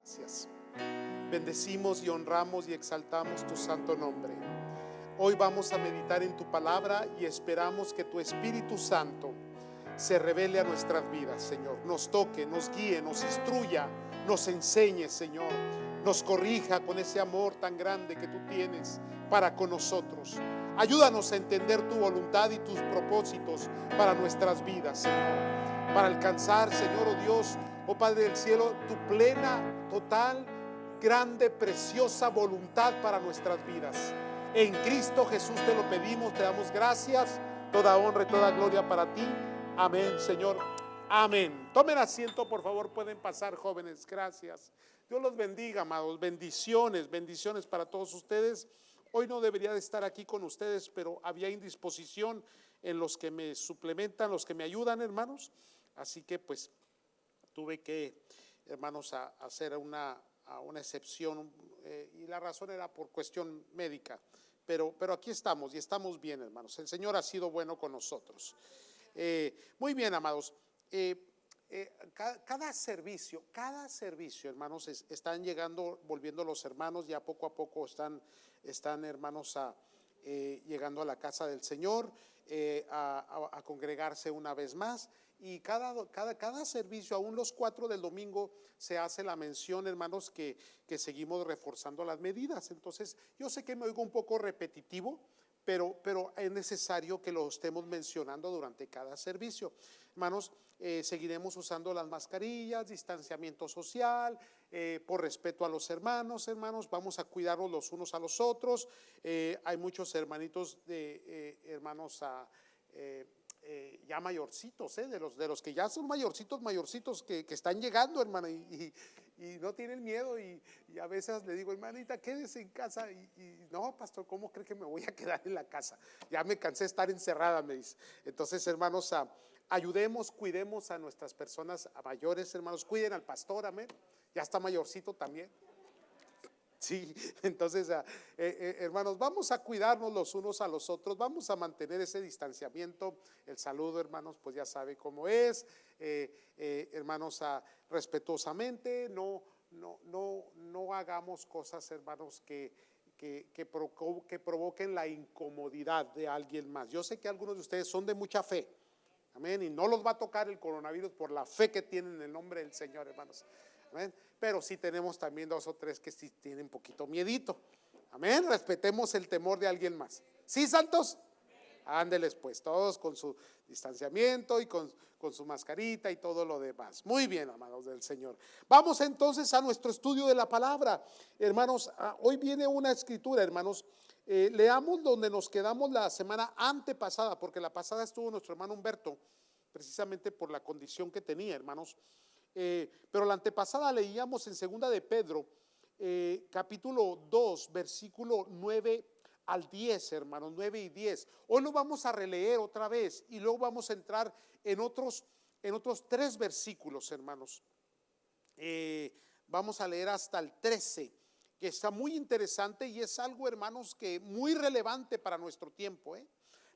Gracias. Bendecimos y honramos y exaltamos tu santo nombre. Hoy vamos a meditar en tu palabra y esperamos que tu Espíritu Santo se revele a nuestras vidas, Señor. Nos toque, nos guíe, nos instruya, nos enseñe, Señor. Nos corrija con ese amor tan grande que tú tienes para con nosotros. Ayúdanos a entender tu voluntad y tus propósitos para nuestras vidas, Señor. Para alcanzar, Señor, oh Dios, oh Padre del cielo, tu plena, total, grande, preciosa voluntad para nuestras vidas. En Cristo Jesús te lo pedimos, te damos gracias, toda honra y toda gloria para ti. Amén, Señor. Amén. Tomen asiento, por favor, pueden pasar, jóvenes. Gracias. Dios los bendiga, amados. Bendiciones, bendiciones para todos ustedes. Hoy no debería de estar aquí con ustedes, pero había indisposición en los que me suplementan, los que me ayudan, hermanos. Así que pues tuve que, hermanos, a hacer una excepción, y la razón era por cuestión médica. Pero aquí estamos y estamos bien, hermanos. El Señor ha sido bueno con nosotros. Muy bien, amados. Cada servicio, hermanos, están llegando, volviendo los hermanos, ya poco a poco están hermanos, llegando a la casa del Señor, a congregarse una vez más. Y cada servicio, aún los 4 del domingo, se hace la mención, hermanos, que seguimos reforzando las medidas. Entonces, yo sé que me oigo un poco repetitivo, pero es necesario que lo estemos mencionando durante cada servicio. Hermanos, seguiremos usando las mascarillas, distanciamiento social, por respeto a los hermanos, vamos a cuidarnos los unos a los otros. Hay muchos hermanitos hermanos ya mayorcitos, de los que ya son mayorcitos que están llegando, hermano, y no tienen miedo, y a veces le digo, hermanita, quédese en casa, y no, pastor, ¿cómo cree que me voy a quedar en la casa? Ya me cansé de estar encerrada, me dice. Entonces, hermanos, ayudemos, cuidemos a nuestras personas mayores, hermanos, cuiden al pastor, amén, ya está mayorcito también. Sí, entonces, hermanos, vamos a cuidarnos los unos a los otros, vamos a mantener ese distanciamiento. El saludo, hermanos, pues ya sabe cómo es, hermanos, respetuosamente, no hagamos cosas, hermanos, que provoquen la incomodidad de alguien más. Yo sé que algunos de ustedes son de mucha fe, amén, y no los va a tocar el coronavirus por la fe que tienen en el nombre del Señor, hermanos. Amén. Pero sí tenemos también 2 o 3 que sí tienen un poquito miedito. Amén. Respetemos el temor de alguien más. ¿Sí, santos? Ándeles pues, todos con su distanciamiento y con su mascarita y todo lo demás. Muy bien, amados del Señor. Vamos entonces a nuestro estudio de la palabra. Hermanos, hoy viene una escritura, hermanos. Leamos donde nos quedamos la semana antepasada, porque la pasada estuvo nuestro hermano Humberto, precisamente por la condición que tenía, hermanos. Pero la antepasada leíamos en segunda de Pedro, capítulo 2, versículo 9 al 10, hermanos, 9 y 10. Hoy lo vamos a releer otra vez y luego vamos a entrar en otros 3 versículos, hermanos. Vamos a leer hasta el 13, que está muy interesante y es algo, hermanos, que muy relevante para nuestro tiempo.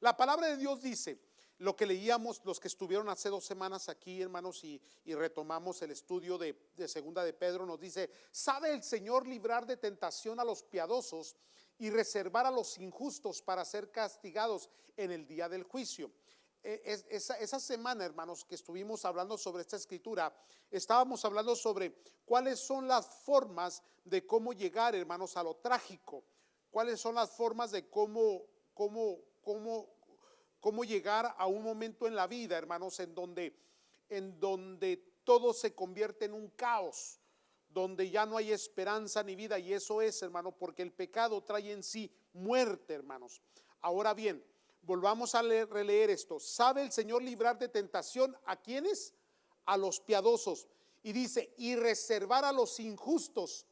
La palabra de Dios dice, lo que leíamos los que estuvieron hace 2 semanas aquí, hermanos, y retomamos el estudio de segunda de Pedro, nos dice: sabe el Señor librar de tentación a los piadosos y reservar a los injustos para ser castigados en el día del juicio. Esa semana, hermanos, que estuvimos hablando sobre esta escritura, estábamos hablando sobre cuáles son las formas de cómo llegar, hermanos, a lo trágico, cuáles son las formas de cómo llegar a un momento en la vida, hermanos, en donde todo se convierte en un caos, donde ya no hay esperanza ni vida. Y eso es, hermano, porque el pecado trae en sí muerte, hermanos. Ahora bien, volvamos a releer esto. ¿Sabe el Señor librar de tentación a quiénes? A los piadosos. Y dice, y reservar a los injustos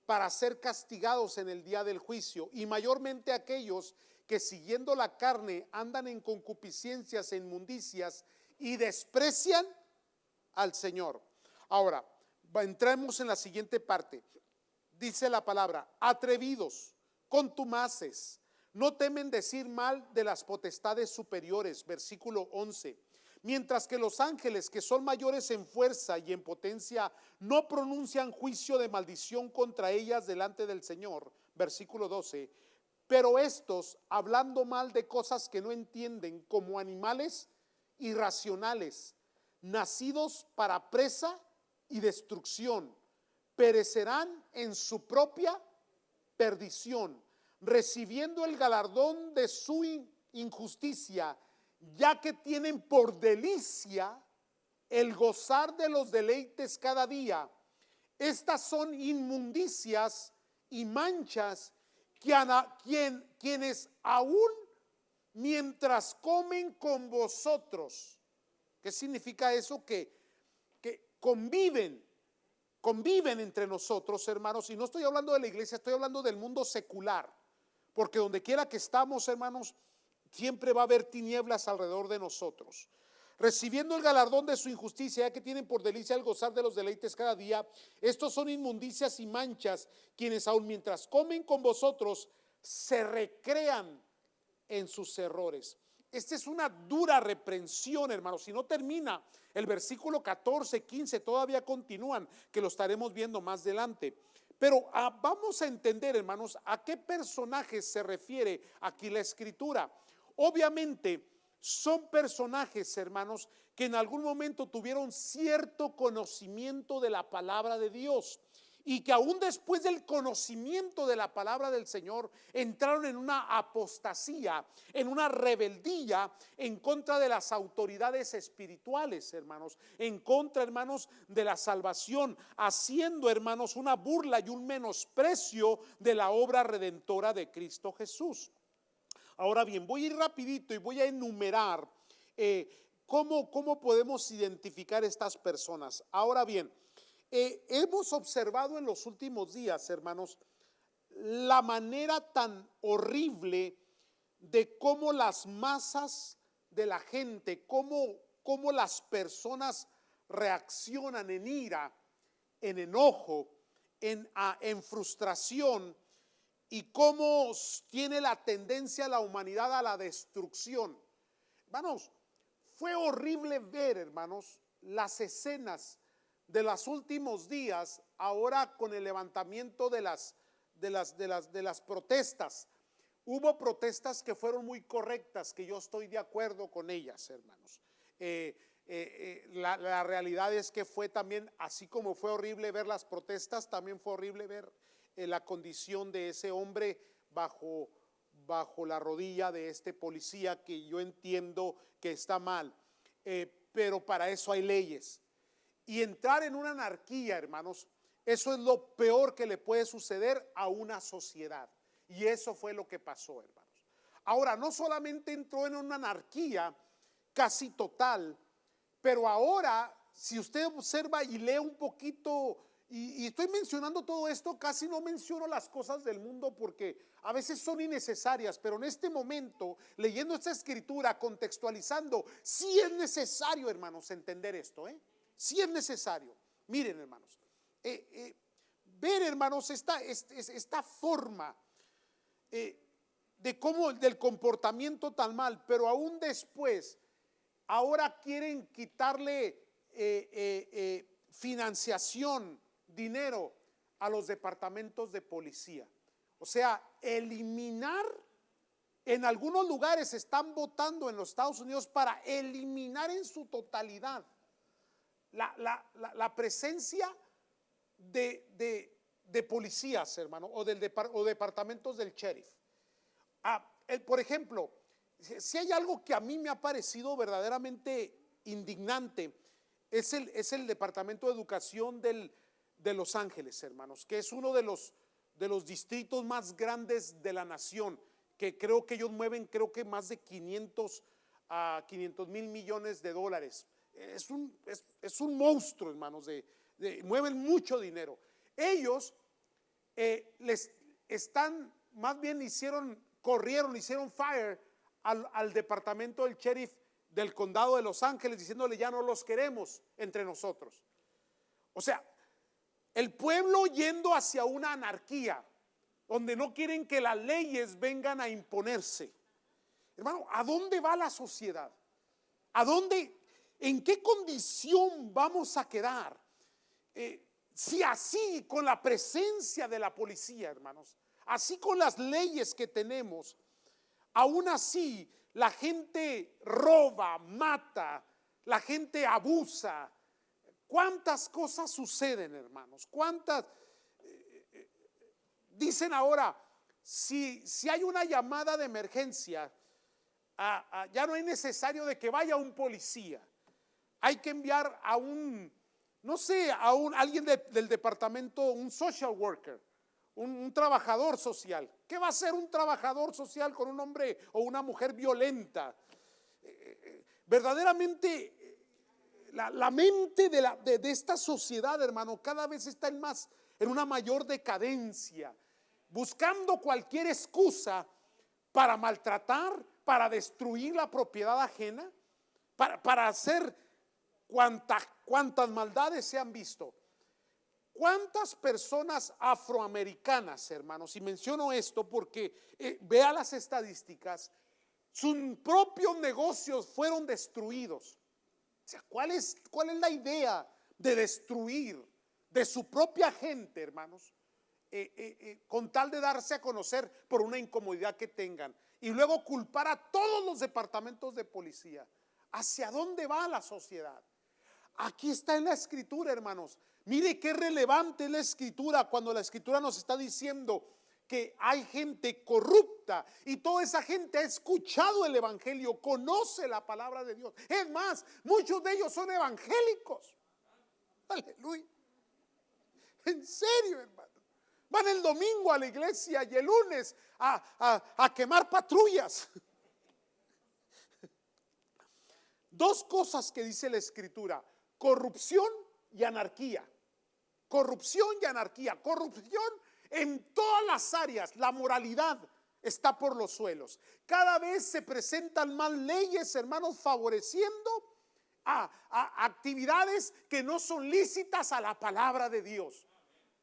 para ser castigados en el día del juicio, y mayormente aquellos que siguiendo la carne andan en concupiscencias e inmundicias y desprecian al Señor. Ahora, entremos en la siguiente parte. Dice la palabra: atrevidos, contumaces, no temen decir mal de las potestades superiores. Versículo 11. mientras que los ángeles, que son mayores en fuerza y en potencia, no pronuncian juicio de maldición contra ellas delante del Señor. Versículo 12. Pero estos, hablando mal de cosas que no entienden, como animales irracionales, nacidos para presa y destrucción, perecerán en su propia perdición, recibiendo el galardón de su injusticia, ya que tienen por delicia el gozar de los deleites cada día. Estas son inmundicias y manchas quienes aún mientras comen con vosotros. ¿Qué significa eso? Que conviven entre nosotros, hermanos. Y no estoy hablando de la iglesia, estoy hablando del mundo secular, porque donde quiera que estamos, hermanos, siempre va a haber tinieblas alrededor de nosotros, recibiendo el galardón de su injusticia, ya que tienen por delicia el gozar de los deleites cada día. Estos son inmundicias y manchas, quienes aun mientras comen con vosotros se recrean en sus errores. Esta es una dura reprensión, hermanos. Si no termina el versículo 14, 15, todavía continúan, que lo estaremos viendo más adelante. Pero vamos a entender, hermanos, a qué personajes se refiere aquí la escritura. Obviamente son personajes, hermanos, que en algún momento tuvieron cierto conocimiento de la palabra de Dios, y que aún después del conocimiento de la palabra del Señor entraron en una apostasía, en una rebeldía en contra de las autoridades espirituales, hermanos, en contra, hermanos, de la salvación, haciendo, hermanos, una burla y un menosprecio de la obra redentora de Cristo Jesús. Ahora bien, voy a ir rapidito y voy a enumerar cómo podemos identificar estas personas. Ahora bien, hemos observado en los últimos días, hermanos, la manera tan horrible de cómo las masas de la gente, cómo las personas reaccionan en ira, en enojo, en frustración, y cómo tiene la tendencia la humanidad a la destrucción. Hermanos, fue horrible ver, hermanos, las escenas de los últimos días, ahora con el levantamiento de las protestas. Hubo protestas que fueron muy correctas, que yo estoy de acuerdo con ellas, hermanos. La realidad es que fue también, así como fue horrible ver las protestas, también fue horrible ver la condición de ese hombre bajo la rodilla de este policía, que yo entiendo que está mal, pero para eso hay leyes. Y entrar en una anarquía, hermanos, eso es lo peor que le puede suceder a una sociedad. Y eso fue lo que pasó, hermanos. Ahora, no solamente entró en una anarquía casi total, pero ahora, si usted observa y lee un poquito, y estoy mencionando todo esto, casi no menciono las cosas del mundo porque a veces son innecesarias, pero en este momento, leyendo esta escritura, contextualizando, sí es necesario, hermanos, entender esto, sí es necesario. Miren, hermanos, ver, hermanos, esta forma de cómo, del comportamiento tan mal, pero aún después, ahora quieren quitarle financiación, dinero a los departamentos de policía. O sea, eliminar, en algunos lugares están votando en los Estados Unidos para eliminar en su totalidad la presencia de policías, hermano, o departamentos del sheriff. Por ejemplo, si hay algo que a mí me ha parecido verdaderamente indignante, es el Departamento de Educación de Los Ángeles, hermanos, que es uno de los distritos más grandes de la nación, que creo que ellos mueven, creo que más de 500 mil millones de dólares. Es un monstruo, hermanos, mueven mucho dinero. Ellos les están, más bien hicieron fire al departamento del sheriff del condado de Los Ángeles, diciéndole: ya no los queremos entre nosotros. O sea, el pueblo yendo hacia una anarquía, donde no quieren que las leyes vengan a imponerse. Hermano, ¿a dónde va la sociedad? ¿A dónde? ¿En qué condición vamos a quedar? Si así, con la presencia de la policía, hermanos, así con las leyes que tenemos, aún así la gente roba, mata, la gente abusa. ¿Cuántas cosas suceden, hermanos? ¿Cuántas? Dicen ahora, si hay una llamada de emergencia, ya no es necesario de que vaya un policía. Hay que enviar a un, no sé, alguien del departamento, un social worker, un trabajador social. ¿Qué va a hacer un trabajador social con un hombre o una mujer violenta? Verdaderamente, la mente de esta sociedad, hermano, cada vez está en una mayor decadencia, buscando cualquier excusa para maltratar, para destruir la propiedad ajena, para hacer cuantas maldades se han visto. ¿Cuántas personas afroamericanas, hermanos? Y menciono esto porque vea las estadísticas, sus propios negocios fueron destruidos. O sea, ¿cuál es la idea de destruir de su propia gente, hermanos? Con tal de darse a conocer por una incomodidad que tengan y luego culpar a todos los departamentos de policía. ¿Hacia dónde va la sociedad? Aquí está en la escritura, hermanos. Mire qué relevante es la escritura cuando la escritura nos está diciendo que hay gente corrupta y toda esa gente ha escuchado el evangelio, conoce la palabra de Dios. Es más, muchos de ellos son evangélicos. Aleluya. En serio, hermano. Van el domingo a la iglesia y el lunes a quemar patrullas. Dos cosas que dice la escritura: corrupción y anarquía. Corrupción y anarquía. Corrupción en todas las áreas. La moralidad está por los suelos. Cada vez se presentan más leyes, hermanos, favoreciendo a actividades que no son lícitas a la palabra de Dios.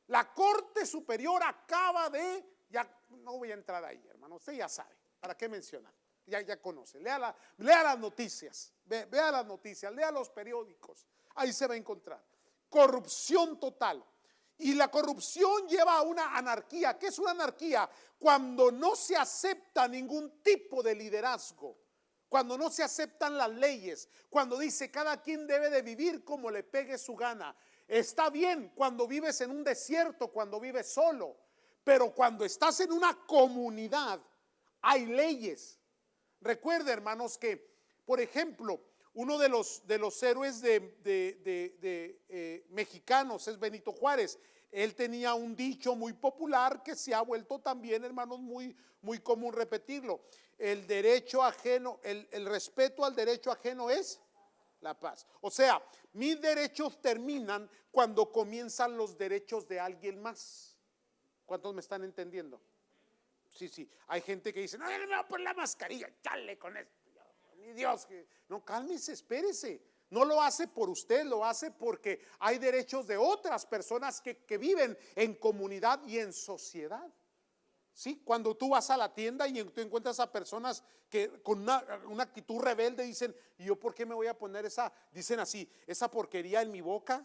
La Corte Superior acaba de, ya no voy a entrar ahí, hermano, usted ya sabe, ¿para qué mencionar? Ya conoce, lea las noticias, vea las noticias, lea los periódicos, ahí se va a encontrar. Corrupción total. Y la corrupción lleva a una anarquía. ¿Qué es una anarquía? Cuando no se acepta ningún tipo de liderazgo, cuando no se aceptan las leyes, cuando dice cada quien debe de vivir como le pegue su gana. Está bien cuando vives en un desierto, cuando vives solo, pero cuando estás en una comunidad hay leyes. Recuerda, hermanos, que por ejemplo uno de los héroes mexicanos es Benito Juárez. Él tenía un dicho muy popular que se ha vuelto también, hermanos, muy, muy común repetirlo: el derecho ajeno, el respeto al derecho ajeno es la paz. O sea, mis derechos terminan cuando comienzan los derechos de alguien más. ¿Cuántos me están entendiendo? Sí, hay gente que dice: no, yo no me voy a poner la mascarilla, chale con esto. Mi Dios, no, cálmese, espérese. No lo hace por usted, lo hace porque hay derechos de otras personas que viven en comunidad y en sociedad. Sí, cuando tú vas a la tienda y tú encuentras a personas que con una actitud rebelde dicen: ¿y yo por qué me voy a poner dicen así, esa porquería en mi boca?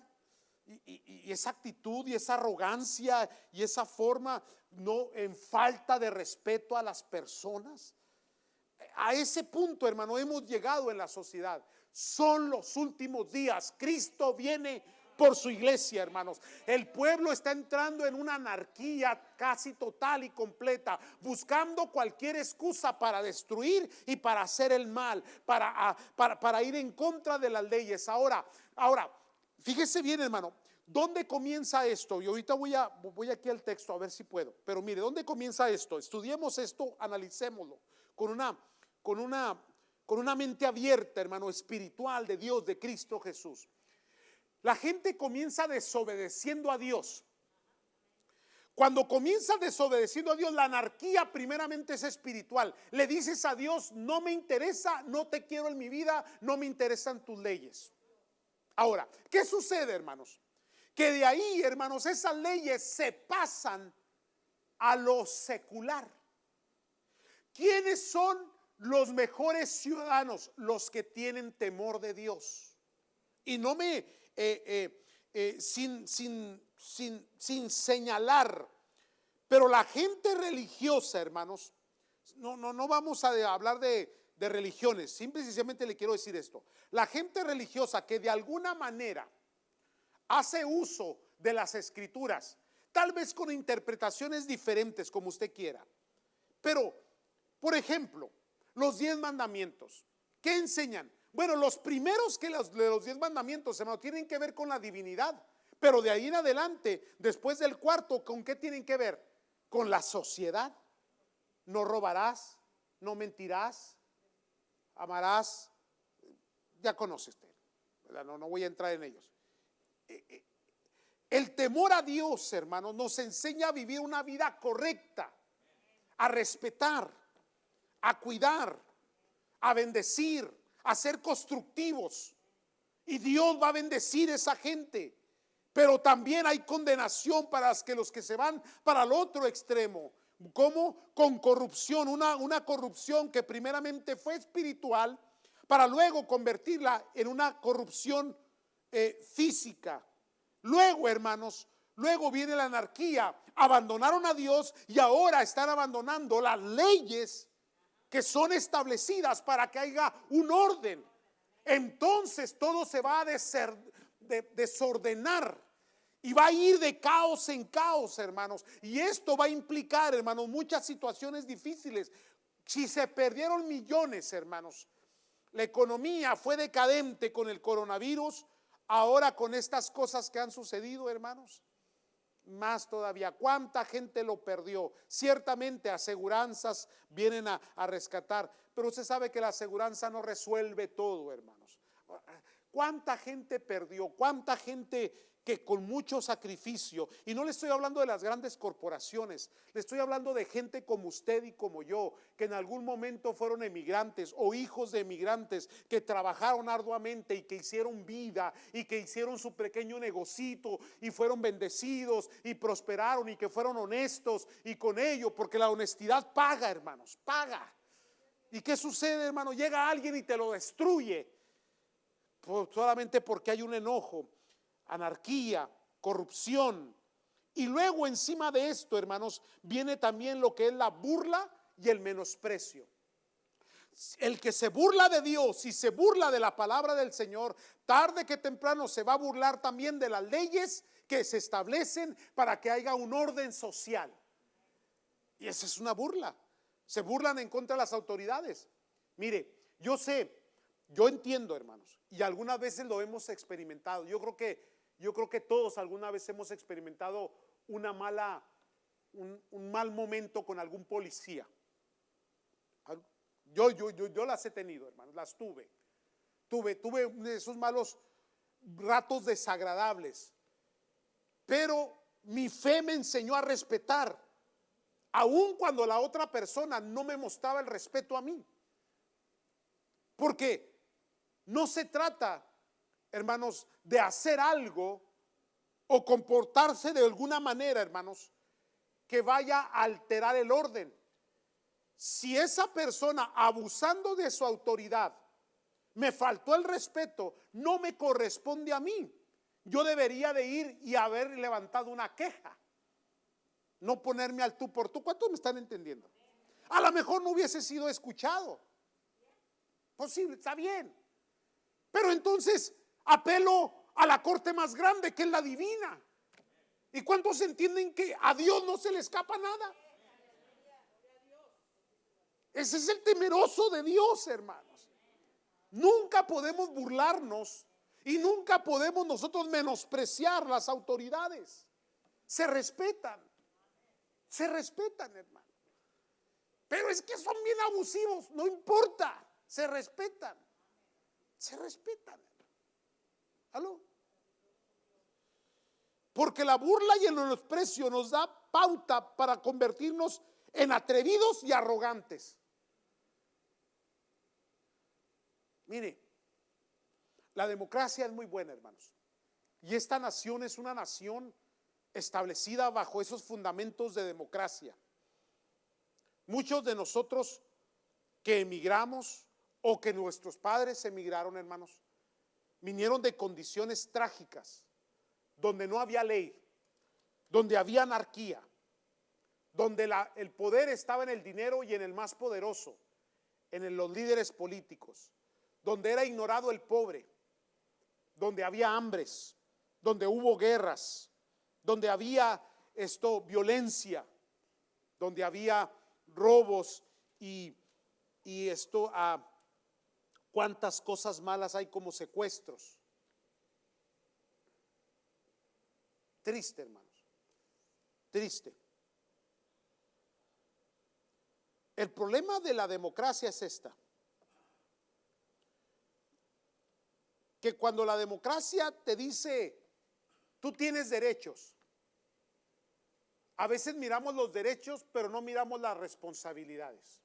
Y esa actitud y esa arrogancia y esa forma, no, en falta de respeto a las personas. A ese punto, hermano, hemos llegado en la sociedad. Son los últimos días. Cristo viene por su iglesia, hermanos. El pueblo está entrando en una anarquía casi total y completa, buscando cualquier excusa para destruir y para hacer el mal, para ir en contra de las leyes. Ahora, fíjese bien, hermano, ¿dónde comienza esto? Y ahorita voy aquí al texto a ver si puedo. Pero mire, ¿dónde comienza esto? Estudiemos esto, analicémoslo con una mente abierta, hermano, espiritual de Dios, de Cristo Jesús. La gente comienza desobedeciendo a Dios. Cuando comienza desobedeciendo a Dios, la anarquía primeramente es espiritual. Le dices a Dios: no me interesa, no te quiero en mi vida, no me interesan tus leyes. Ahora, ¿qué sucede, hermanos? Que de ahí, hermanos, esas leyes se pasan a lo secular. ¿Quiénes son los mejores ciudadanos? Los que tienen temor de Dios. y no me, sin señalar, pero la gente religiosa, hermanos, no vamos a hablar de religiones, simple y sencillamente le quiero decir esto. La gente religiosa que de alguna manera hace uso de las escrituras, tal vez con interpretaciones diferentes como usted quiera, pero, por ejemplo, los 10 mandamientos, ¿qué enseñan? Bueno, los primeros de los 10 mandamientos, hermano, tienen que ver con la divinidad, pero de ahí en adelante, después del cuarto, ¿con qué tienen que ver? Con la sociedad. No robarás, no mentirás, amarás, ya conoce usted, no voy a entrar en ellos. El temor a Dios, hermanos, nos enseña a vivir una vida correcta, a respetar, a cuidar, a bendecir, a ser constructivos. Y Dios va a bendecir a esa gente. Pero también hay condenación para los que se van para el otro extremo. ¿Cómo? Con corrupción, una corrupción que primeramente fue espiritual, para luego convertirla en una corrupción física. Luego, hermanos, luego viene la anarquía. Abandonaron a Dios y ahora están abandonando las leyes que son establecidas para que haya un orden. Entonces todo se va a desordenar y va a ir de caos en caos, hermanos. Y esto va a implicar, hermanos, muchas situaciones difíciles. Si se perdieron millones, hermanos, la economía fue decadente con el coronavirus, ahora con estas cosas que han sucedido, hermanos, más todavía. ¿Cuánta gente lo perdió? Ciertamente aseguranzas vienen a rescatar, pero usted sabe que la aseguranza no resuelve todo, hermanos. ¿Cuánta gente perdió? ¿Cuánta gente que con mucho sacrificio? Y no le estoy hablando de las grandes corporaciones, le estoy hablando de gente como usted y como yo, que en algún momento fueron emigrantes o hijos de emigrantes, que trabajaron arduamente y que hicieron vida y que hicieron su pequeño negocito y fueron bendecidos y prosperaron y que fueron honestos, y con ello, porque la honestidad paga, hermanos, paga. ¿Y qué sucede, hermano? Llega alguien y te lo destruye, solamente porque hay un enojo, anarquía, corrupción. Y luego encima de esto, hermanos, viene también lo que es la burla y el menosprecio. El que se burla de Dios y se burla de la palabra del Señor, tarde que temprano se va a burlar también de las leyes que se establecen para que haya un orden social. Y esa es una burla. Se burlan en contra de las autoridades. Mire, yo entiendo, hermanos, y algunas veces lo hemos experimentado. Yo creo que todos alguna vez hemos experimentado un mal momento con algún policía. Yo las he tenido, hermanos, las tuve esos malos ratos desagradables, pero mi fe me enseñó a respetar, aun cuando la otra persona no me mostraba el respeto a mí, porque no se trata, hermanos, de hacer algo o comportarse de alguna manera, hermanos, que vaya a alterar el orden. Si esa persona, abusando de su autoridad, me faltó el respeto, no me corresponde a mí. Yo debería de ir y haber levantado una queja, no ponerme al tú por tú. ¿Cuántos me están entendiendo? A lo mejor no hubiese sido escuchado. Posible, está bien. Pero entonces apelo a la corte más grande, que es la divina. ¿Y cuántos entienden que a Dios no se le escapa nada? Ese es el temeroso de Dios, hermanos. Nunca podemos burlarnos y nunca podemos nosotros menospreciar las autoridades. Se respetan, hermano. Pero es que son bien abusivos, no importa, se respetan. ¿Aló? Porque la burla y el menosprecio nos da pauta para convertirnos en atrevidos y arrogantes. Mire, la democracia es muy buena, hermanos, y esta nación es una nación establecida bajo esos fundamentos de democracia. Muchos de nosotros que emigramos o que nuestros padres emigraron, hermanos, vinieron de condiciones trágicas, donde no había ley, donde había anarquía, donde el poder estaba en el dinero y en el más poderoso, los líderes políticos, donde era ignorado el pobre, donde había hambres, donde hubo guerras, donde había violencia, donde había robos y cuántas cosas malas hay como secuestros. Triste, hermanos, triste. El problema de la democracia es que cuando la democracia te dice, tú tienes derechos, a veces miramos los derechos, pero no miramos las responsabilidades.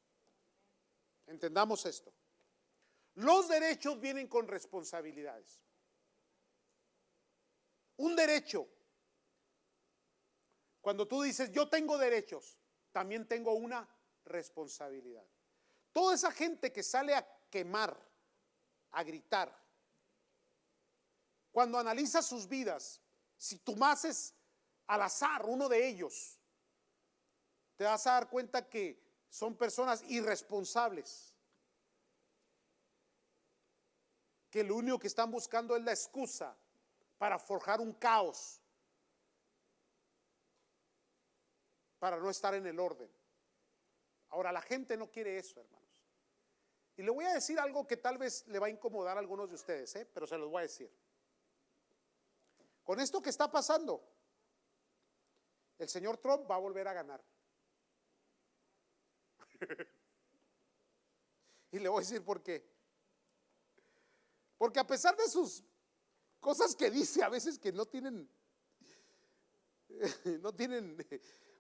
Entendamos esto. Los derechos vienen con responsabilidades. Un derecho, cuando tú dices, yo tengo derechos, también tengo una responsabilidad. Toda esa gente que sale a quemar, a gritar, cuando analizas sus vidas, si tomases al azar uno de ellos, te vas a dar cuenta que son personas irresponsables, que lo único que están buscando es la excusa para forjar un caos, para no estar en el orden. Ahora, la gente no quiere eso, hermanos. Y le voy a decir algo que tal vez le va a incomodar a algunos de ustedes, pero se los voy a decir. Con esto que está pasando, el señor Trump va a volver a ganar. Y le voy a decir por qué. Porque a pesar de sus cosas que dice a veces que no tienen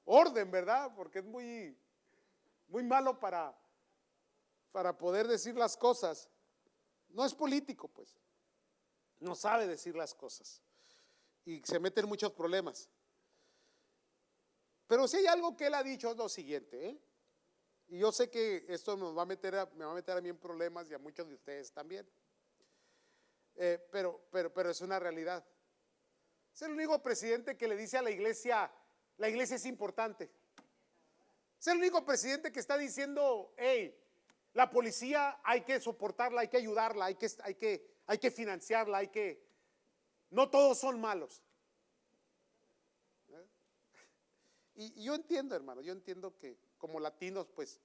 orden, ¿verdad? Porque es muy malo para poder decir las cosas. No es político, pues. No sabe decir las cosas. Y se mete en muchos problemas. Pero si hay algo que él ha dicho es lo siguiente, y yo sé que esto me va a meter a mí en problemas y a muchos de ustedes también. Pero es una realidad. Es el único presidente que le dice a la iglesia es importante. Es el único presidente que está diciendo, hey, la policía hay que soportarla, hay que ayudarla, hay que financiarla, no todos son malos. Y yo entiendo, hermano, yo entiendo que como latinos, pues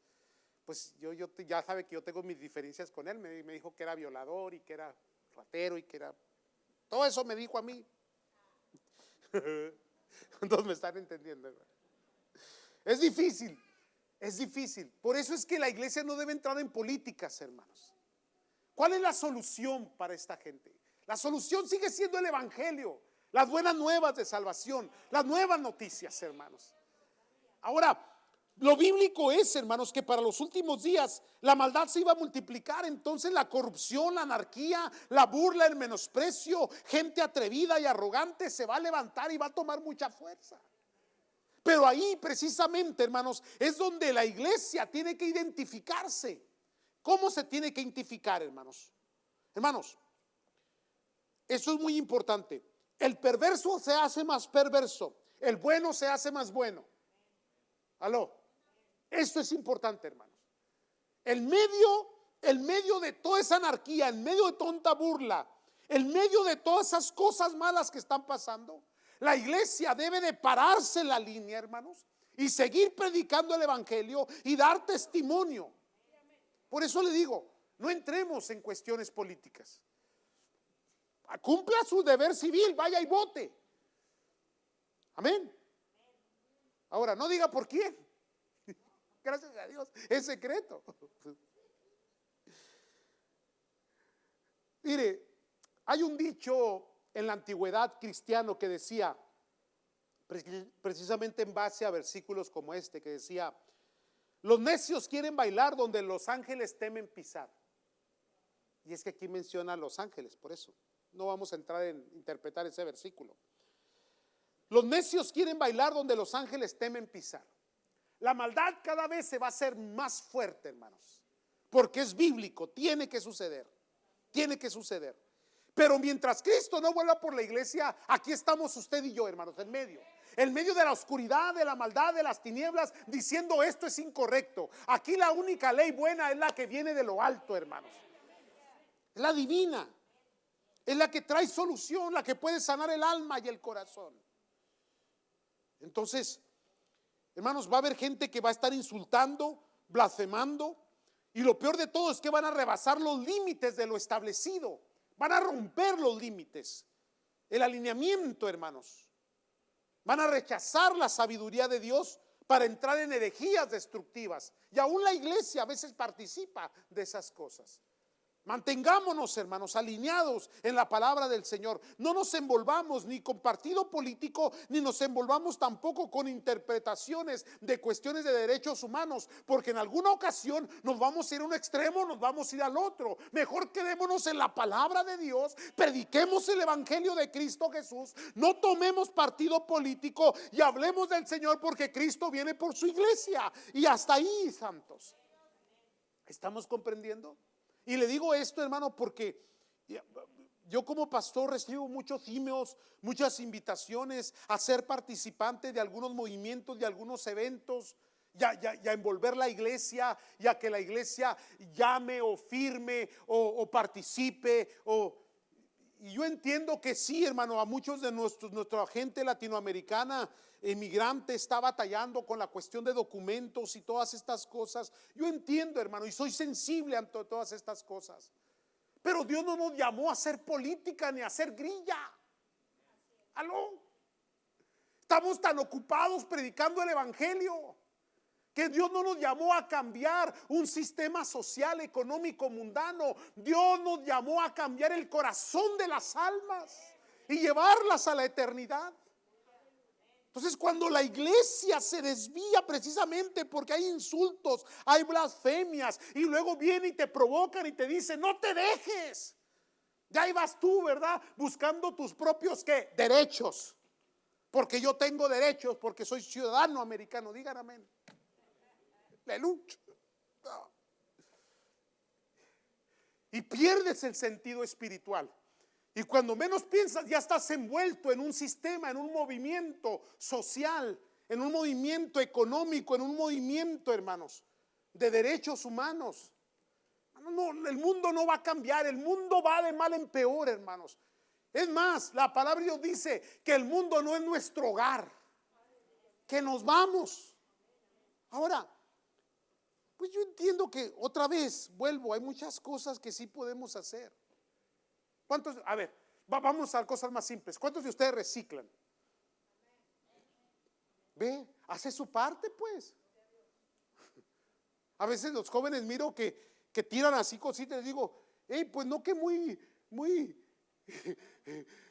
yo ya sabe que yo tengo mis diferencias con él. Me dijo que era violador y que era ratero y que era, todo eso me dijo a mí. Entonces me están entendiendo, hermano. Es difícil. Por eso es que la iglesia no debe entrar en políticas, hermanos. ¿Cuál es la solución para esta gente? La solución sigue siendo el evangelio, las buenas nuevas de salvación, las nuevas noticias, hermanos. Ahora, lo bíblico es, hermanos, que para los últimos días la maldad se iba a multiplicar. Entonces la corrupción, la anarquía, la burla, el menosprecio, gente atrevida y arrogante se va a levantar y va a tomar mucha fuerza. Pero ahí precisamente, hermanos, es donde la iglesia tiene que identificarse. ¿Cómo se tiene que identificar, hermanos? Hermanos, eso es muy importante. El perverso se hace más perverso, el bueno se hace más bueno. Aló, esto es importante, hermanos. En medio de toda esa anarquía, en medio de tonta burla, en medio de todas esas cosas malas que están pasando, la iglesia debe de pararse en la línea, hermanos, y seguir predicando el evangelio y dar testimonio. Por eso le digo, no entremos en cuestiones políticas. Cumpla su deber civil, vaya y vote. Amén. Ahora, no diga por quién. Gracias a Dios, es secreto. Mire, hay un dicho en la antigüedad cristiano que decía, precisamente en base a versículos como este, que decía, los necios quieren bailar donde los ángeles temen pisar. Y es que aquí menciona a los ángeles, por eso no vamos a entrar en interpretar ese versículo. Los necios quieren bailar donde los ángeles temen pisar. La maldad cada vez se va a hacer más fuerte, hermanos, porque es bíblico, tiene que suceder. Pero mientras Cristo no vuelva por la iglesia, aquí estamos usted y yo, hermanos, en medio de la oscuridad, de la maldad, de las tinieblas, diciendo esto es incorrecto. Aquí la única ley buena es la que viene de lo alto, hermanos. Es la divina. Es la que trae solución, la que puede sanar el alma y el corazón. Entonces, hermanos, va a haber gente que va a estar insultando, blasfemando, y lo peor de todo es que van a rebasar los límites de lo establecido. Van a romper los límites, el alineamiento, hermanos. Van a rechazar la sabiduría de Dios para entrar en herejías destructivas. Y aún la iglesia a veces participa de esas cosas. Mantengámonos, hermanos, alineados en la palabra del Señor. No nos envolvamos ni con partido político, ni nos envolvamos tampoco con interpretaciones de cuestiones de derechos humanos, porque en alguna ocasión nos vamos a ir a un extremo, nos vamos a ir al otro. Mejor quedémonos en la palabra de Dios, prediquemos el evangelio de Cristo Jesús, no tomemos partido político y hablemos del Señor, porque Cristo viene por su iglesia. Y hasta ahí, santos. ¿Estamos comprendiendo? Y le digo esto, hermano, porque yo como pastor recibo muchos emails, muchas invitaciones a ser participante de algunos movimientos, de algunos eventos, ya envolver la iglesia, ya que la iglesia llame o firme o participe. Y yo entiendo que sí, hermano, a muchos de nuestra gente latinoamericana emigrante está batallando con la cuestión de documentos y todas estas cosas. Yo entiendo, hermano, y soy sensible ante todas estas cosas. Pero Dios no nos llamó a hacer política ni a hacer grilla. ¿Aló? Estamos tan ocupados predicando el evangelio que Dios no nos llamó a cambiar un sistema social, económico, mundano. Dios nos llamó a cambiar el corazón de las almas y llevarlas a la eternidad. Entonces, cuando la iglesia se desvía precisamente porque hay insultos, hay blasfemias, y luego viene y te provocan y te dicen no te dejes, ya ahí vas tú, ¿verdad? Buscando tus propios ¿qué? Derechos, porque yo tengo derechos, porque soy ciudadano americano. Digan amén. Aleluya. No. Y pierdes el sentido espiritual. Y cuando menos piensas, ya estás envuelto en un sistema, en un movimiento social, en un movimiento económico, en un movimiento, hermanos, de derechos humanos. No, el mundo no va a cambiar, el mundo va de mal en peor, hermanos. Es más, la palabra de Dios dice que el mundo no es nuestro hogar, que nos vamos. Ahora, pues yo entiendo que otra vez, vuelvo, hay muchas cosas que sí podemos hacer. ¿Cuántos? A ver, vamos a cosas más simples. ¿Cuántos de ustedes reciclan? Ve, hace su parte, pues. A veces los jóvenes miro que tiran así cositas y digo, hey, pues no que muy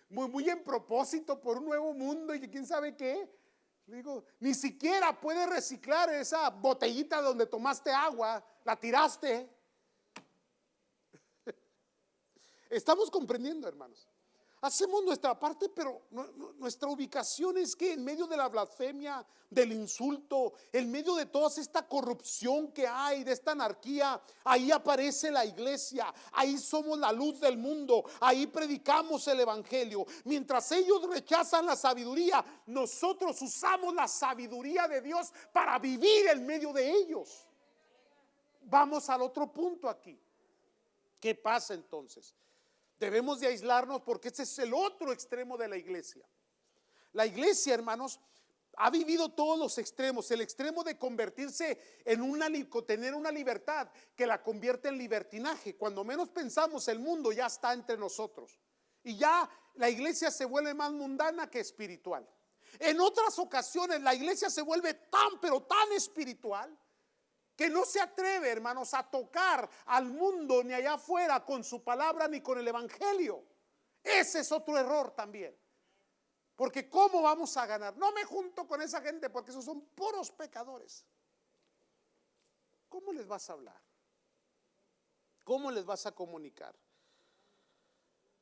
en propósito por un nuevo mundo y que quién sabe qué. Le digo, ni siquiera puedes reciclar esa botellita donde tomaste agua, la tiraste. Estamos comprendiendo, hermanos. Hacemos nuestra parte, pero nuestra ubicación es que en medio de la blasfemia, del insulto, en medio de toda esta corrupción que hay, de esta anarquía, ahí aparece la iglesia, ahí somos la luz del mundo, ahí predicamos el evangelio. Mientras ellos rechazan la sabiduría, nosotros usamos la sabiduría de Dios para vivir en medio de ellos. Vamos al otro punto aquí. ¿Qué pasa entonces? Debemos de aislarnos porque ese es el otro extremo de la iglesia. La iglesia, hermanos, ha vivido todos los extremos. El extremo de convertirse en tener una libertad que la convierte en libertinaje. Cuando menos pensamos, el mundo ya está entre nosotros. Y ya la iglesia se vuelve más mundana que espiritual. En otras ocasiones la iglesia se vuelve tan, pero tan espiritual que no se atreve, hermanos, a tocar al mundo ni allá afuera con su palabra ni con el evangelio. Ese es otro error también. Porque ¿cómo vamos a ganar? No me junto con esa gente porque esos son puros pecadores. ¿Cómo les vas a hablar? ¿Cómo les vas a comunicar?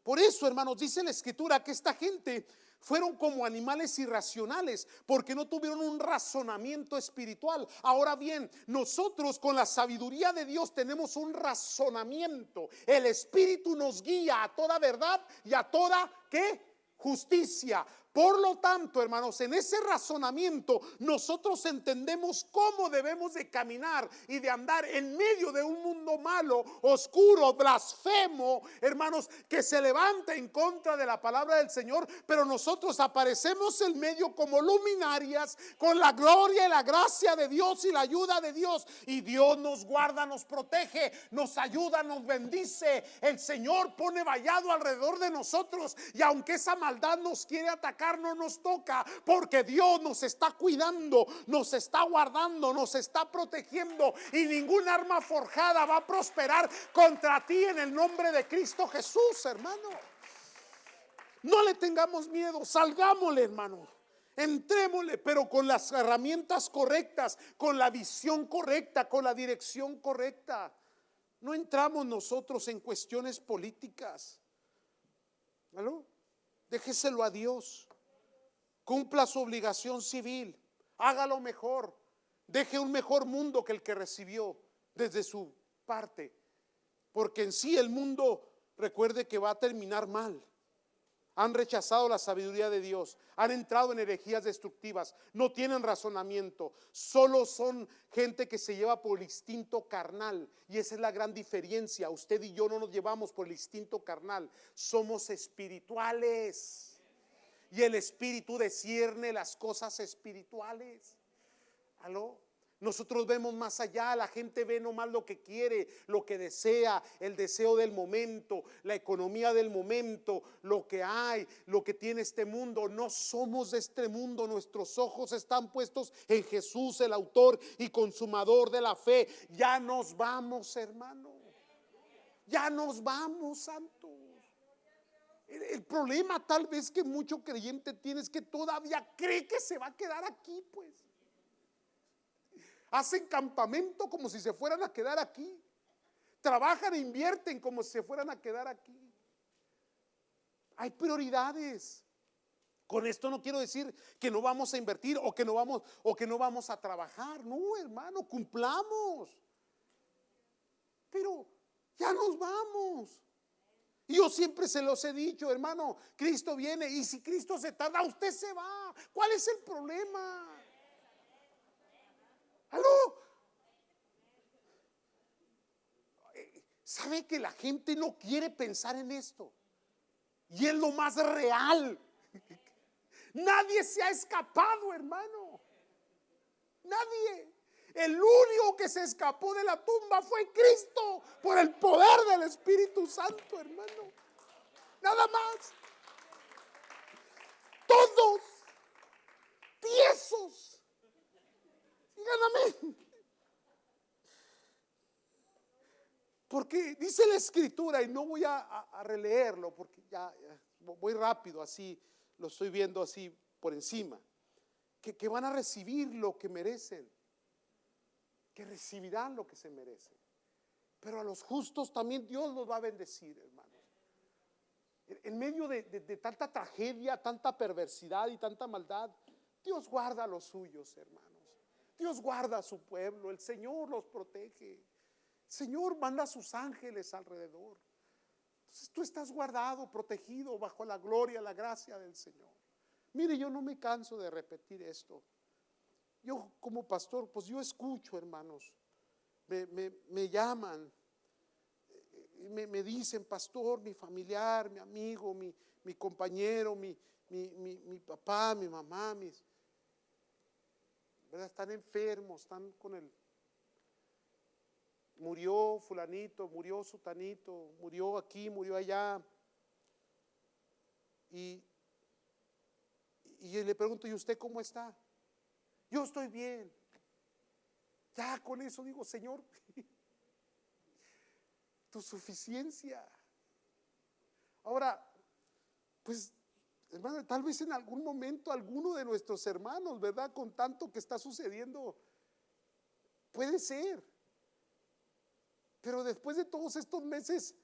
Por eso, hermanos, dice la escritura que esta gente fueron como animales irracionales porque no tuvieron un razonamiento espiritual. Ahora bien, nosotros con la sabiduría de Dios tenemos un razonamiento. El Espíritu nos guía a toda verdad y a toda, ¿qué? Justicia. Por lo tanto, hermanos, en ese razonamiento nosotros entendemos cómo debemos de caminar y de andar en medio de un mundo malo, oscuro, blasfemo, hermanos, que se levanta en contra de la palabra del Señor, pero nosotros aparecemos en medio como luminarias con la gloria y la gracia de Dios y la ayuda de Dios, y Dios nos guarda, nos protege, nos ayuda, nos bendice. El Señor pone vallado alrededor de nosotros, y aunque esa maldad nos quiere atacar, no nos toca, porque Dios nos está cuidando, nos está guardando, nos está protegiendo, y ningún arma forjada va a prosperar contra ti en el nombre de Cristo Jesús, hermano. No le tengamos miedo, salgámosle, hermano, entrémosle, pero con las herramientas correctas, con la visión correcta, con la dirección correcta. No entramos nosotros en cuestiones políticas. ¿Aló? Déjeselo a Dios. Cumpla su obligación civil, hágalo mejor, deje un mejor mundo que el que recibió desde su parte, porque en sí el mundo, recuerde que va a terminar mal. Han rechazado la sabiduría de Dios, han entrado en herejías destructivas, no tienen razonamiento, solo son gente que se lleva por el instinto carnal, y esa es la gran diferencia. Usted y yo no nos llevamos por el instinto carnal, somos espirituales. Y el Espíritu discierne las cosas espirituales. ¿Aló? Nosotros vemos más allá. La gente ve nomás lo que quiere, lo que desea, el deseo del momento, la economía del momento, lo que hay, lo que tiene este mundo. No somos de este mundo. Nuestros ojos están puestos en Jesús, el autor y consumador de la fe. Ya nos vamos, hermano. Ya nos vamos, santos. El problema tal vez que mucho creyente tiene es que todavía cree que se va a quedar aquí, pues. Hacen campamento como si se fueran a quedar aquí. Trabajan e invierten como si se fueran a quedar aquí. Hay prioridades. Con esto no quiero decir que no vamos a invertir o que no vamos a trabajar. No, hermano, cumplamos. Pero ya nos vamos. Y yo siempre se los he dicho, hermano, Cristo viene, y si Cristo se tarda, usted se va. ¿Cuál es el problema? ¿Aló? ¿Sabe que la gente no quiere pensar en esto? Y es lo más real. Nadie se ha escapado, hermano. Nadie. El único que se escapó de la tumba fue Cristo, por el poder del Espíritu Santo, hermano. Nada más. Todos tiesos. Digan amén. Porque dice la Escritura, y no voy a releerlo porque ya voy rápido, así lo estoy viendo así por encima, que van a recibir lo que merecen, que recibirán lo que se merecen. Pero a los justos también Dios los va a bendecir, hermanos. En medio de tanta tragedia, tanta perversidad y tanta maldad, Dios guarda a los suyos, hermanos. Dios guarda a su pueblo. El Señor los protege. El Señor manda a sus ángeles alrededor. Entonces tú estás guardado, protegido bajo la gloria, la gracia del Señor. Mire, yo no me canso de repetir esto. Yo como pastor, pues yo escucho, hermanos, me llaman, me dicen, pastor, mi familiar, mi amigo, mi compañero, mi papá, mi mamá, ¿verdad? Están enfermos, están con murió fulanito, murió sutanito, murió aquí, murió allá. Y le pregunto, ¿y usted cómo está? Yo estoy bien. Ya con eso digo, Señor, tu suficiencia. Ahora, pues, hermano, tal vez en algún momento alguno de nuestros hermanos, ¿verdad? Con tanto que está sucediendo, puede ser. Pero después de todos estos meses,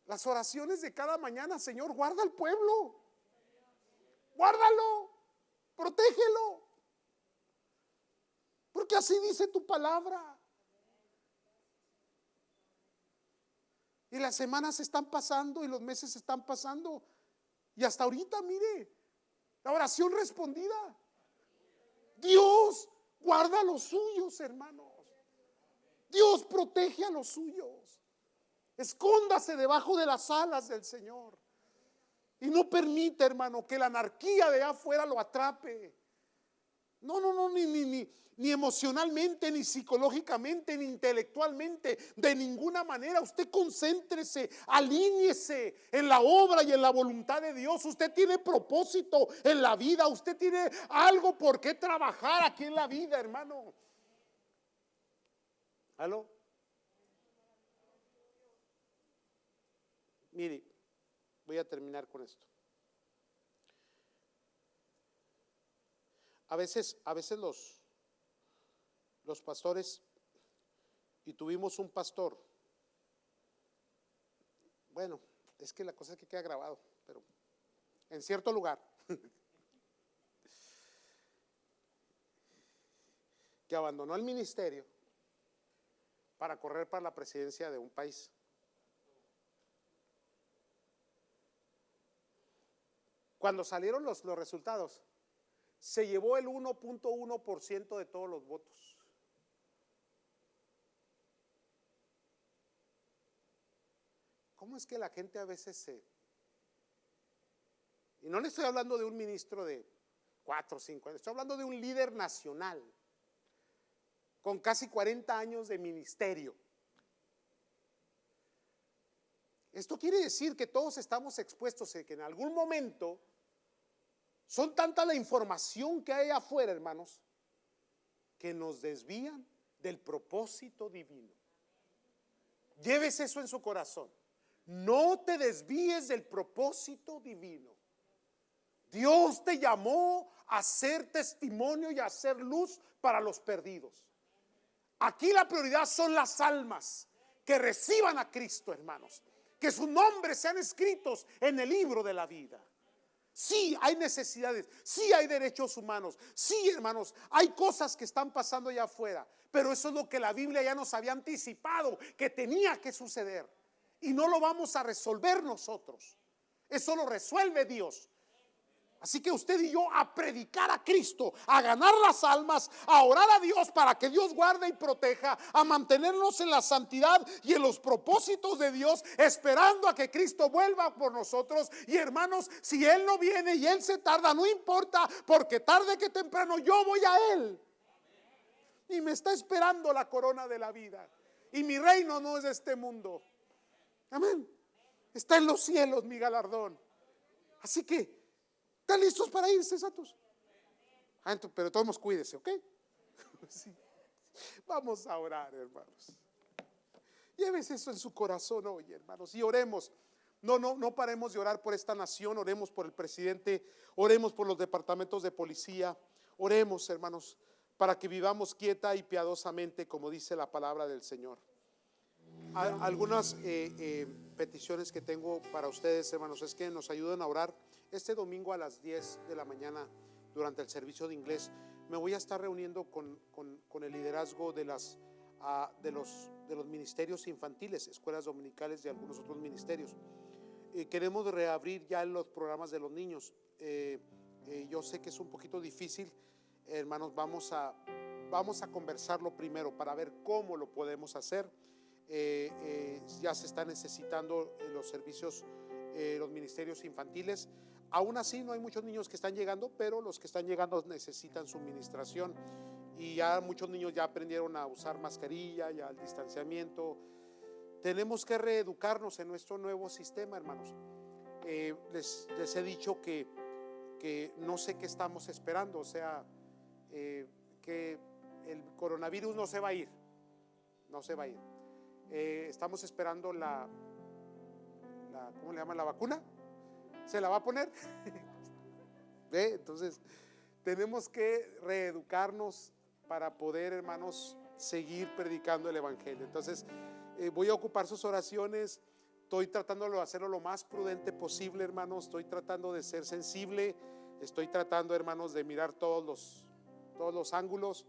las oraciones de cada mañana, Señor, guarda al pueblo. guárdalo, protégelo, porque así dice tu palabra. Y las semanas están pasando y los meses están pasando, y hasta ahorita, mire, la oración respondida. Dios guarda a los suyos, hermanos. Dios protege a los suyos. Escóndase debajo de las alas del Señor y no permita, hermano, que la anarquía de allá afuera lo atrape. No, ni emocionalmente, ni psicológicamente, ni intelectualmente, de ninguna manera. Usted concéntrese, alíñese en la obra y en la voluntad de Dios. Usted tiene propósito en la vida, usted tiene algo por qué trabajar aquí en la vida, hermano. ¿Aló? Mire, voy a terminar con esto. A veces los pastores, y tuvimos un pastor, bueno, es que la cosa es que queda grabado, pero en cierto lugar, que abandonó el ministerio para correr para la presidencia de un país. Cuando salieron los resultados, se llevó el 1.1% de todos los votos. ¿Cómo es que la gente a veces y no le estoy hablando de un ministro de 4 o 5 años, estoy hablando de un líder nacional con casi 40 años de ministerio? Esto quiere decir que todos estamos expuestos a que en algún momento, son tanta la información que hay afuera, hermanos, que nos desvían del propósito divino. Llévese eso en su corazón. No te desvíes del propósito divino. Dios te llamó a ser testimonio y a ser luz para los perdidos. Aquí la prioridad son las almas que reciban a Cristo, hermanos, que sus nombres sean escritos en el libro de la vida. Sí, hay necesidades, sí hay derechos humanos, sí, hermanos, hay cosas que están pasando allá afuera, pero eso es lo que la Biblia ya nos había anticipado que tenía que suceder, y no lo vamos a resolver nosotros, eso lo resuelve Dios. Así que usted y yo a predicar a Cristo, a ganar las almas, a orar a Dios para que Dios guarde y proteja, a mantenernos en la santidad y en los propósitos de Dios, esperando a que Cristo vuelva por nosotros. Y hermanos, si Él no viene y Él se tarda, no importa, porque tarde que temprano yo voy a Él. Y me está esperando la corona de la vida. Y mi reino no es de este mundo. Amén. Está en los cielos mi galardón. Así que ¿están listos para irse, santos? Pero todos cuídese, ¿ok? Sí. Vamos a orar, hermanos. Llévese eso en su corazón hoy, hermanos, y oremos. No paremos de orar por esta nación. Oremos por el presidente, oremos por los departamentos de policía. Oremos, hermanos, para que vivamos quieta y piadosamente, como dice la palabra del Señor. Algunas peticiones que tengo para ustedes, hermanos, es que nos ayuden a orar. Este domingo a las 10 de la mañana, durante el servicio de inglés, me voy a estar reuniendo con el liderazgo de los ministerios infantiles, escuelas dominicales y algunos otros ministerios. Queremos reabrir ya los programas de los niños. Yo sé que es un poquito difícil, hermanos. Vamos a conversarlo primero para ver cómo lo podemos hacer. Ya se están necesitando los servicios, los ministerios infantiles. Aún así no hay muchos niños que están llegando, pero los que están llegando necesitan suministración, y ya muchos niños ya aprendieron a usar mascarilla, ya el distanciamiento. Tenemos que reeducarnos en nuestro nuevo sistema, hermanos. Les he dicho que no sé qué estamos esperando, o sea, que el coronavirus no se va a ir, estamos esperando ¿cómo le llaman? La vacuna. ¿Se la va a poner? ¿Ve? Entonces tenemos que reeducarnos para poder, hermanos, seguir predicando el evangelio. Entonces voy a ocupar sus oraciones. Estoy tratando de hacerlo lo más prudente posible, hermanos. Estoy tratando de ser sensible. Estoy tratando, hermanos, de mirar todos los ángulos,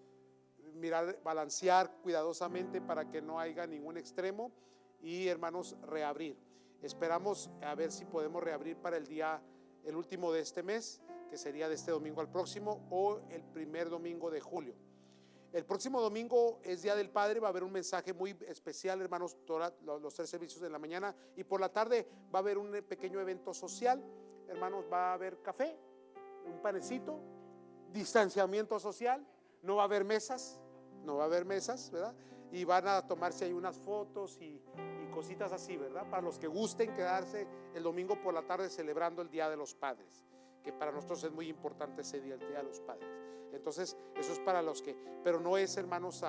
mirar, balancear cuidadosamente para que no haya ningún extremo y, hermanos, reabrir. Esperamos a ver si podemos reabrir para el último de este mes, que sería de este domingo al próximo, o el primer domingo de julio. El próximo domingo es Día del Padre, va a haber un mensaje muy especial, hermanos, los 3 servicios de la mañana, y por la tarde va a haber un pequeño evento social, hermanos, va a haber café, un panecito, distanciamiento social, no va a haber mesas, ¿verdad? Y van a tomarse ahí unas fotos y cositas así, ¿verdad? Para los que gusten quedarse el domingo por la tarde celebrando el Día de los Padres, que para nosotros es muy importante ese día, el Día de los Padres. Entonces, eso es para los que, pero no es, hermanos,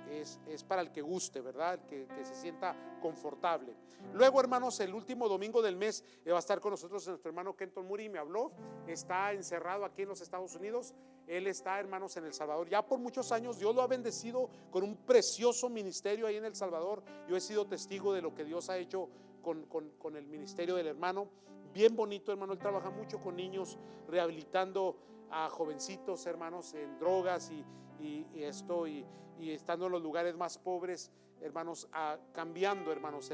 es para el que guste, ¿verdad? El que se sienta confortable. Luego, hermanos, el último domingo del mes va a estar con nosotros nuestro hermano Kenton Muri. Me habló, está encerrado aquí en los Estados Unidos. Él está, hermanos, en El Salvador ya por muchos años. Dios lo ha bendecido con un precioso ministerio ahí en El Salvador. Yo he sido testigo de lo que Dios ha hecho con el ministerio del hermano. Bien bonito, hermano. Él trabaja mucho con niños, rehabilitando a jovencitos, hermanos, en drogas y estando en los lugares más pobres, hermanos, cambiando, hermanos,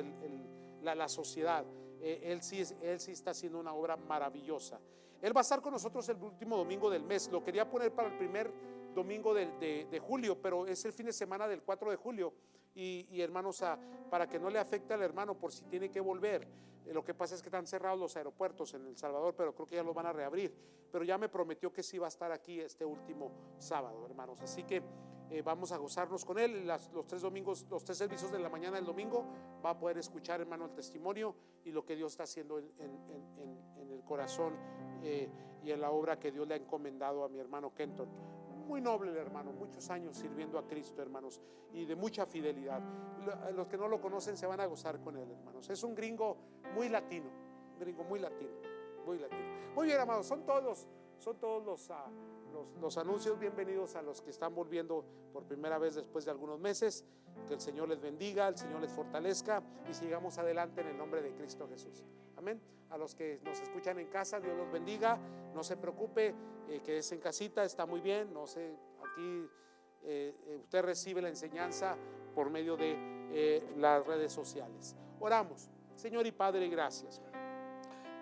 la sociedad. Él sí está haciendo una obra maravillosa. Él va a estar con nosotros el último domingo del mes. Lo quería poner para el primer domingo de julio, pero es el fin de semana del 4 de julio. Y hermanos, para que no le afecte al hermano por si tiene que volver. Lo que pasa es que están cerrados los aeropuertos en El Salvador, pero creo que ya los van a reabrir. Pero ya me prometió que sí va a estar aquí este último sábado, hermanos. Así que vamos a gozarnos con él. Los 3 domingos, los 3 servicios de la mañana del domingo, va a poder escuchar, hermano, el testimonio y lo que Dios está haciendo en el corazón y en la obra que Dios le ha encomendado a mi hermano Kenton. Muy noble el hermano, muchos años sirviendo a Cristo, hermanos, y de mucha fidelidad. Los que no lo conocen se van a gozar con él, hermanos. Es un gringo muy latino, muy latino. Muy bien, amados, son todos los anuncios. Bienvenidos a los que están volviendo por primera vez después de algunos meses. Que el Señor les bendiga, el Señor les fortalezca y sigamos adelante en el nombre de Cristo Jesús. Amén. A los que nos escuchan en casa, Dios los bendiga. No se preocupe, quédese en casita, está muy bien. No sé, aquí usted recibe la enseñanza por medio de las redes sociales. Oramos. Señor y Padre, gracias.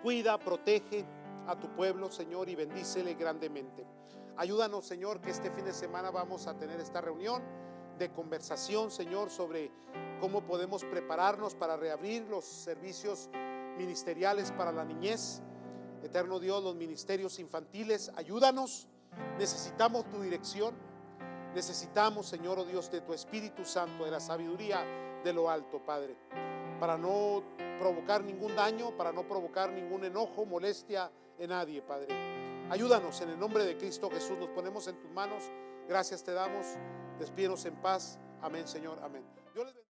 Cuida, protege a tu pueblo, Señor, y bendícele grandemente. Ayúdanos, Señor, que este fin de semana vamos a tener esta reunión de conversación, Señor, sobre cómo podemos prepararnos para reabrir los servicios ministeriales para la niñez. Eterno Dios, los ministerios infantiles, ayúdanos. Necesitamos tu dirección. Necesitamos, Señor, oh Dios, de tu Espíritu Santo, de la sabiduría de lo alto, Padre, para no provocar ningún daño, para no provocar ningún enojo, molestia en nadie, Padre. Ayúdanos en el nombre de Cristo Jesús. Nos ponemos en tus manos. Gracias te damos. Despídenos en paz. Amén, Señor. Amén. Yo les bendiga.